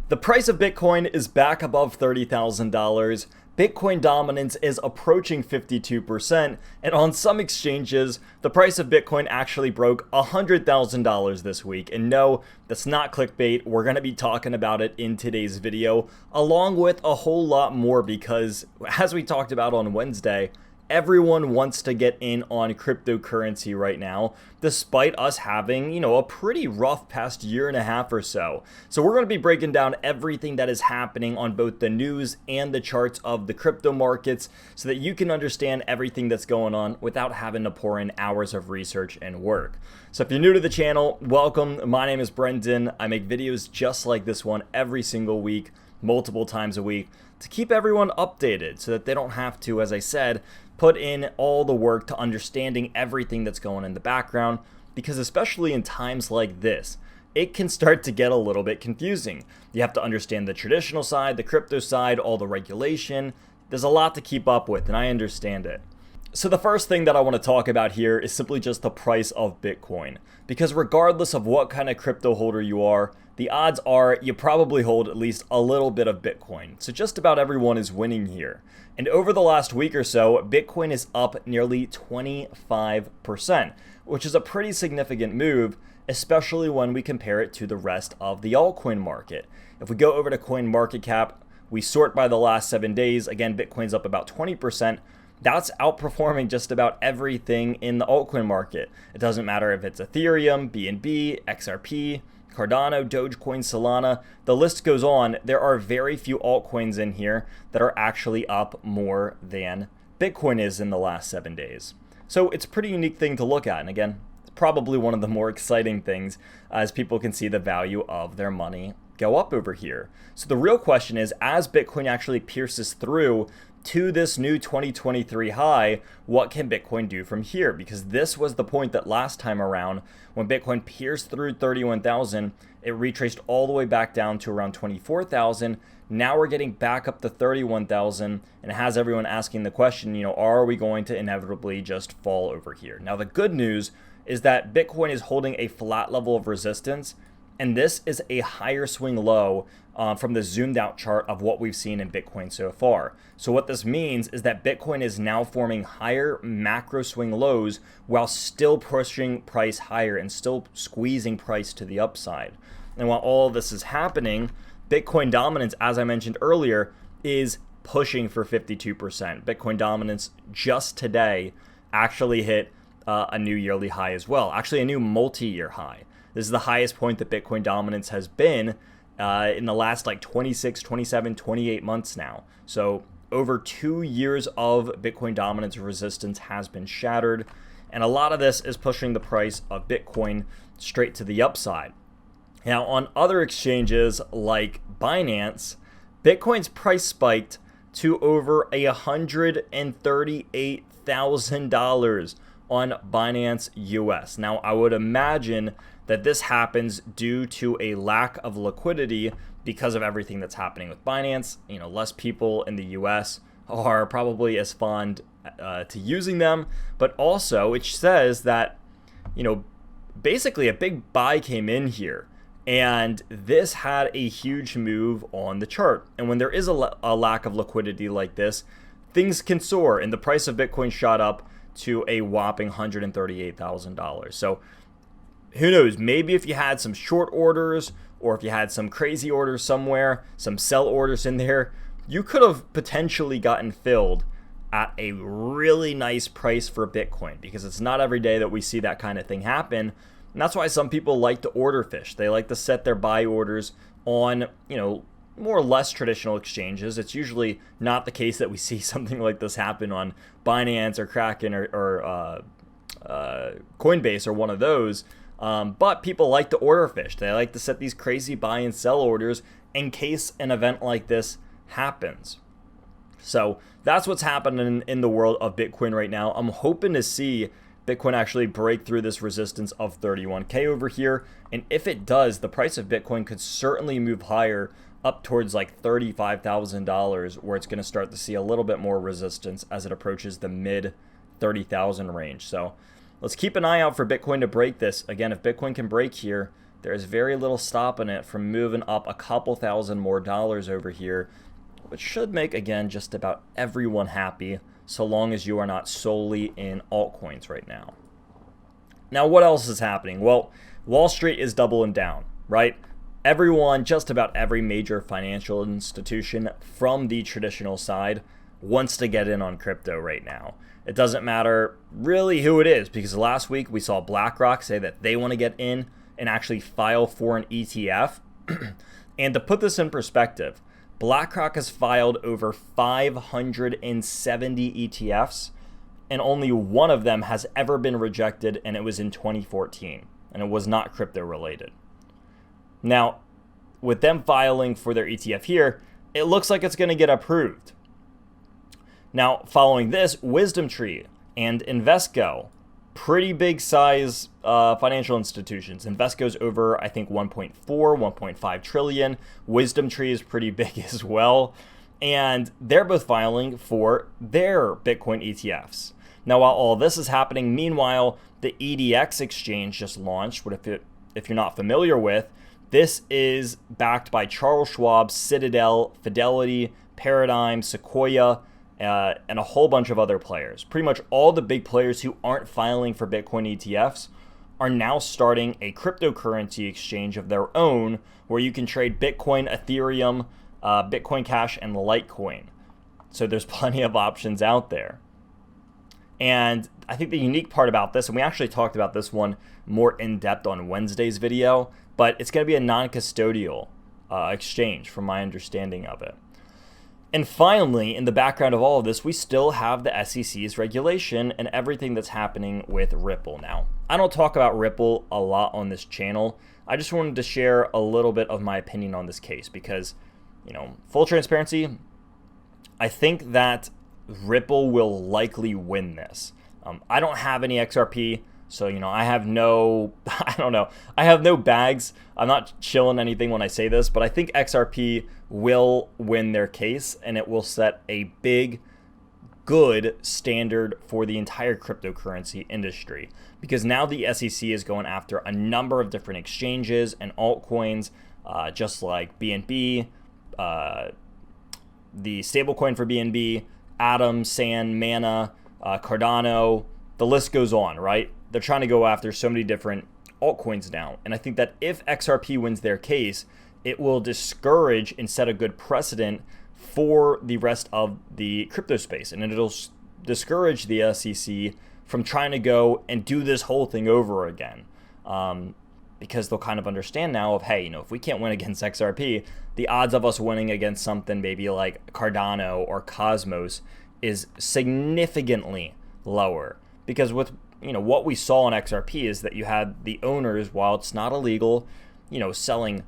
The price of Bitcoin is back above $30,000. Bitcoin dominance is approaching 52%, and on some exchanges, the price of Bitcoin actually broke $100,000 this week. And no, that's not clickbait. We're going to be talking about it in today's video, along with a whole lot more, because as we talked about on Wednesday, everyone wants to get in on cryptocurrency right now, despite us having, a pretty rough past year and a half or so. So we're going to be breaking down everything that is happening on both the news and the charts of the crypto markets so that you can understand everything that's going on without having to pour in hours of research and work. So if you're new to the channel, welcome. My name is Brendan. I make videos just like this one every single week, multiple times a week, to keep everyone updated so that they don't have to, as I said, put in all the work to understanding everything that's going in the background, because especially in times like this, it can start to get a little bit confusing. You have to understand the traditional side, the crypto side, all the regulation. There's a lot to keep up with, and I understand it. So the first thing that I want to talk about here is simply just the price of Bitcoin, because regardless of what kind of crypto holder you are, the odds are you probably hold at least a little bit of Bitcoin. So just about everyone is winning here. And over the last week or so, Bitcoin is up nearly 25%, which is a pretty significant move, especially when we compare it to the rest of the altcoin market. If we go over to CoinMarketCap, we sort by the last 7 days. Again, Bitcoin's up about 20%. That's outperforming just about everything in the altcoin market. It doesn't matter if it's Ethereum, BNB, XRP, Cardano, Dogecoin, Solana, the list goes on. There are very few altcoins in here that are actually up more than Bitcoin is in the last 7 days. So it's a pretty unique thing to look at. And again, it's probably one of the more exciting things as people can see the value of their money go up over here. So the real question is, as Bitcoin actually pierces through to this new 2023 high, what can Bitcoin do from here? Because this was the point that last time around, when Bitcoin pierced through 31,000, it retraced all the way back down to around 24,000. Now we're getting back up to 31,000, and it has everyone asking the question, are we going to inevitably just fall over here? Now the good news is that Bitcoin is holding a flat level of resistance, and this is a higher swing low from the zoomed out chart of what we've seen in Bitcoin so far. So what this means is that Bitcoin is now forming higher macro swing lows while still pushing price higher and still squeezing price to the upside. And while all of this is happening, Bitcoin dominance, as I mentioned earlier, is pushing for 52%. Bitcoin dominance just today actually hit a new yearly high as well, actually a new multi-year high. This is the highest point that Bitcoin dominance has been in the last 26, 27, 28 months now. So over 2 years of Bitcoin dominance resistance has been shattered. And a lot of this is pushing the price of Bitcoin straight to the upside. Now, on other exchanges like Binance, Bitcoin's price spiked to over $138,000 on Binance US. Now, I would imagine that this happens due to a lack of liquidity because of everything that's happening with Binance. Less people in the US are probably as fond to using them, but also it says that, basically a big buy came in here, and this had a huge move on the chart. And when there is a lack of liquidity like this, things can soar, and the price of Bitcoin shot up to a whopping $138,000. So who knows, maybe if you had some short orders, or if you had some crazy orders somewhere, some sell orders in there, you could have potentially gotten filled at a really nice price for Bitcoin, because it's not every day that we see that kind of thing happen. And that's why some people like to order fish. They like to set their buy orders on, more or less traditional exchanges. It's usually not the case that we see something like this happen on Binance or Kraken or Coinbase or one of those. But people like to order fish. They like to set these crazy buy and sell orders in case an event like this happens. So that's what's happening in the world of Bitcoin right now. I'm hoping to see Bitcoin actually break through this resistance of 31K over here. And if it does, the price of Bitcoin could certainly move higher up towards $35,000, where it's going to start to see a little bit more resistance as it approaches the mid 30,000 range. So let's keep an eye out for Bitcoin to break this. Again, if Bitcoin can break here, there's very little stopping it from moving up a couple thousand more dollars over here, which should make, again, just about everyone happy, so long as you are not solely in altcoins right now. Now, what else is happening? Well, Wall Street is doubling down, right? Everyone, just about every major financial institution from the traditional side wants to get in on crypto right now. It doesn't matter really who it is, because last week we saw BlackRock say that they want to get in and actually file for an ETF. And to put this in perspective, BlackRock has filed over 570 ETFs, and only one of them has ever been rejected, and it was in 2014, and it was not crypto related. Now, with them filing for their ETF here, it looks like it's going to get approved. Now, following this, WisdomTree and Invesco, pretty big size financial institutions. Invesco's over, I think, 1.4, 1.5 trillion. WisdomTree is pretty big as well. And they're both filing for their Bitcoin ETFs. Now, while all this is happening, meanwhile, the EDX exchange just launched. If you're not familiar with, this is backed by Charles Schwab, Citadel, Fidelity, Paradigm, Sequoia, and a whole bunch of other players. Pretty much all the big players who aren't filing for Bitcoin ETFs are now starting a cryptocurrency exchange of their own where you can trade Bitcoin, Ethereum, Bitcoin Cash, and Litecoin. So there's plenty of options out there. And I think the unique part about this, and we actually talked about this one more in depth on Wednesday's video, but it's going to be a non-custodial exchange from my understanding of it. And finally, in the background of all of this, we still have the SEC's regulation and everything that's happening with Ripple now. I don't talk about Ripple a lot on this channel. I just wanted to share a little bit of my opinion on this case because, full transparency, I think that Ripple will likely win this. I don't have any XRP, so, I have no, I have no bags. I'm not chilling anything when I say this, but I think XRP will win their case, and it will set a big, good standard for the entire cryptocurrency industry. Because now the SEC is going after a number of different exchanges and altcoins, just like BNB, the stablecoin for BNB, Atom, Sand, Mana, Cardano, the list goes on, right? They're trying to go after so many different altcoins now. And I think that if XRP wins their case, it will discourage and set a good precedent for the rest of the crypto space. And it'll discourage the SEC from trying to go and do this whole thing over again. Because they'll kind of understand now of, hey, if we can't win against XRP, the odds of us winning against something maybe like Cardano or Cosmos is significantly lower. Because with what we saw in XRP is that you had the owners, while it's not illegal, selling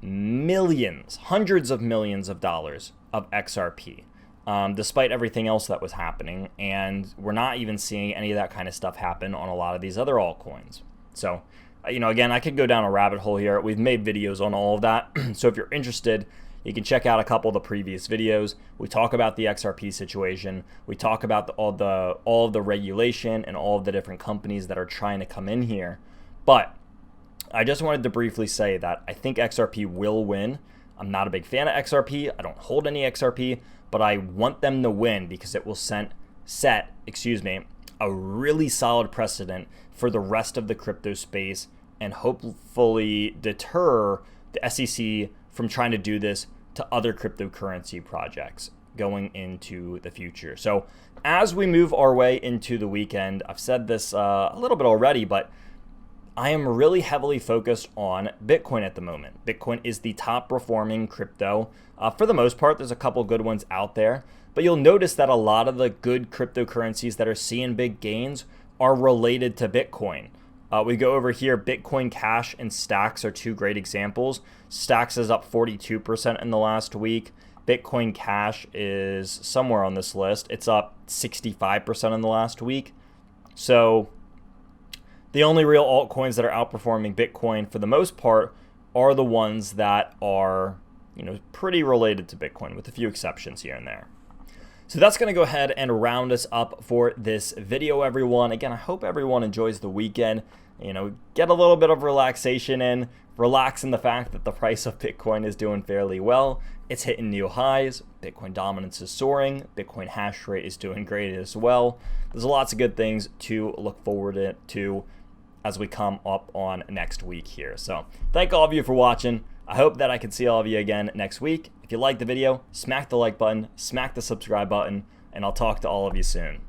millions, hundreds of millions of dollars of XRP, despite everything else that was happening. And we're not even seeing any of that kind of stuff happen on a lot of these other altcoins. So, again, I could go down a rabbit hole here. We've made videos on all of that. So if you're interested, you can check out a couple of the previous videos. We talk about the XRP situation. We talk about all of the regulation and all of the different companies that are trying to come in here. But I just wanted to briefly say that I think XRP will win. I'm not a big fan of XRP. I don't hold any XRP, but I want them to win because it will set a really solid precedent for the rest of the crypto space and hopefully deter the SEC from trying to do this to other cryptocurrency projects going into the future. So as we move our way into the weekend, I've said this a little bit already, but I am really heavily focused on Bitcoin at the moment. Bitcoin is the top performing crypto. For the most part, there's a couple good ones out there, but you'll notice that a lot of the good cryptocurrencies that are seeing big gains are related to Bitcoin. We go over here, Bitcoin Cash and Stacks are two great examples. Stacks is up 42% in the last week. Bitcoin Cash is somewhere on this list. It's up 65% in the last week. So the only real altcoins that are outperforming Bitcoin for the most part are the ones that are, pretty related to Bitcoin, with a few exceptions here and there. So that's going to go ahead and round us up for this video, everyone. Again, I hope everyone enjoys the weekend. get a little bit of relaxation in, relax in the fact that the price of Bitcoin is doing fairly well. It's hitting new highs. Bitcoin dominance is soaring. Bitcoin hash rate is doing great as well. There's lots of good things to look forward to as we come up on next week here. So thank all of you for watching. I hope that I can see all of you again next week. If you liked the video, smack the like button, smack the subscribe button, and I'll talk to all of you soon.